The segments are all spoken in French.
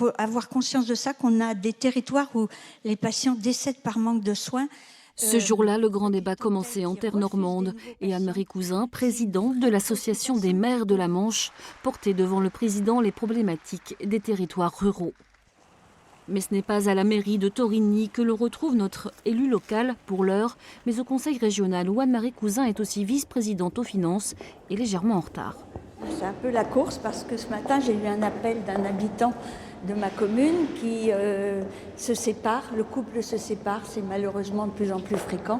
faut avoir conscience de ça, qu'on a des territoires où les patients décèdent par manque de soins. Ce jour-là, le grand débat commençait en terre normande et Anne-Marie Cousin, présidente de l'Association des maires de la Manche, portait devant le président les problématiques des territoires ruraux. Mais ce n'est pas à la mairie de Torigny que l'on retrouve notre élu local pour l'heure, mais au conseil régional où Anne-Marie Cousin est aussi vice-présidente aux finances et légèrement en retard. C'est un peu la course parce que ce matin, j'ai eu un appel d'un habitant de ma commune qui se sépare, le couple se sépare, c'est malheureusement de plus en plus fréquent,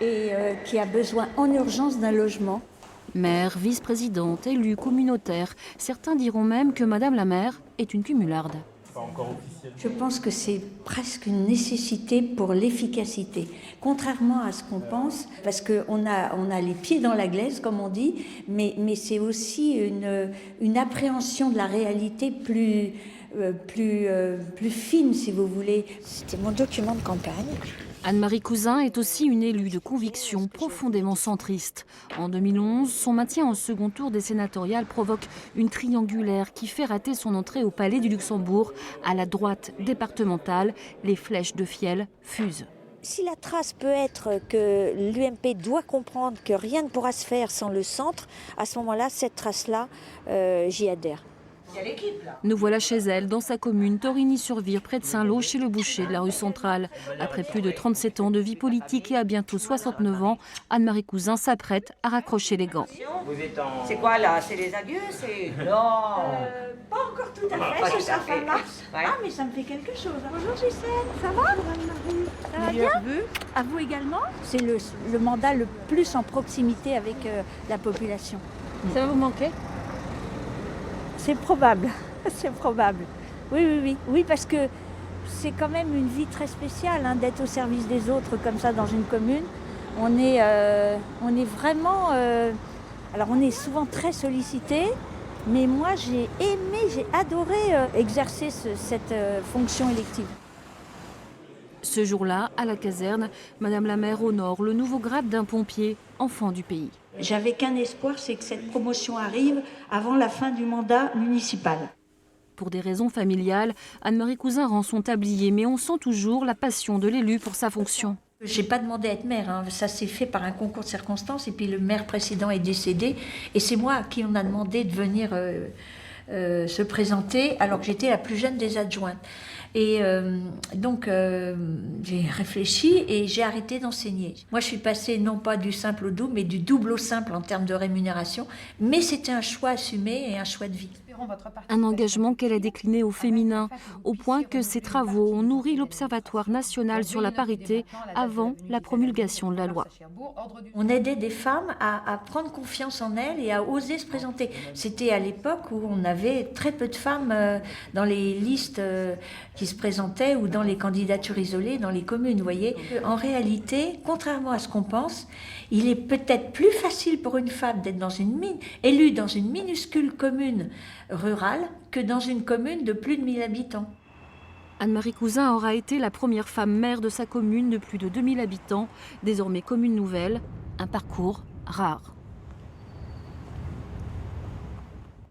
et qui a besoin en urgence d'un logement. Maire, vice-présidente, élue, communautaire, certains diront même que Madame la maire est une cumularde. Je pense que c'est presque une nécessité pour l'efficacité, contrairement à ce qu'on pense, parce qu'on a les pieds dans la glaise, comme on dit, mais c'est aussi une appréhension de la réalité plus fine, si vous voulez. C'était mon document de campagne. Anne-Marie Cousin est aussi une élue de conviction profondément centriste. En 2011, son maintien en second tour des sénatoriales provoque une triangulaire qui fait rater son entrée au Palais du Luxembourg. À la droite départementale, les flèches de Fiel fusent. Si la trace peut être que l'UMP doit comprendre que rien ne pourra se faire sans le centre, à ce moment-là, cette trace-là, j'y adhère. Nous voilà chez elle, dans sa commune, Torigny-sur-Vire, près de Saint-Lô, chez le boucher de la rue Centrale. Après plus de 37 ans de vie politique et à bientôt 69 ans, Anne-Marie Cousin s'apprête à raccrocher les gants. C'est quoi là? C'est les adieux? Non Pas encore tout à fait, ça fait mars. Ouais. Ah, mais ça me fait quelque chose. Bonjour Gisèle, ça va? Ça va bien? À vous également? C'est le mandat le plus en proximité avec la population. Ça va vous manquer? C'est probable, c'est probable. Oui, parce que c'est quand même une vie très spéciale d'être au service des autres comme ça dans une commune. On est vraiment... alors on est souvent très sollicité, mais moi j'ai adoré exercer cette fonction élective. Ce jour-là, à la caserne, Madame la maire honore le nouveau grade d'un pompier, enfant du pays. J'avais qu'un espoir, c'est que cette promotion arrive avant la fin du mandat municipal. Pour des raisons familiales, Anne-Marie Cousin rend son tablier, mais on sent toujours la passion de l'élu pour sa fonction. Je n'ai pas demandé à être maire, ça s'est fait par un concours de circonstances et puis le maire précédent est décédé et c'est moi à qui on a demandé de venir se présenter alors que j'étais la plus jeune des adjointes. Et donc j'ai réfléchi et j'ai arrêté d'enseigner. Moi je suis passée non pas du simple au double mais du double au simple en termes de rémunération, mais c'était un choix assumé et un choix de vie. Un engagement qu'elle a décliné au féminin, au point que ses travaux ont nourri l'Observatoire national sur la parité avant la promulgation de la loi. On aidait des femmes à prendre confiance en elles et à oser se présenter. C'était à l'époque où on avait très peu de femmes dans les listes qui se présentaient ou dans les candidatures isolées dans les communes. Vous voyez, en réalité, contrairement à ce qu'on pense, il est peut-être plus facile pour une femme d'être élue dans une minuscule commune rurale que dans une commune de plus de 1000 habitants. Anne-Marie Cousin aura été la première femme maire de sa commune de plus de 2000 habitants, désormais commune nouvelle, un parcours rare.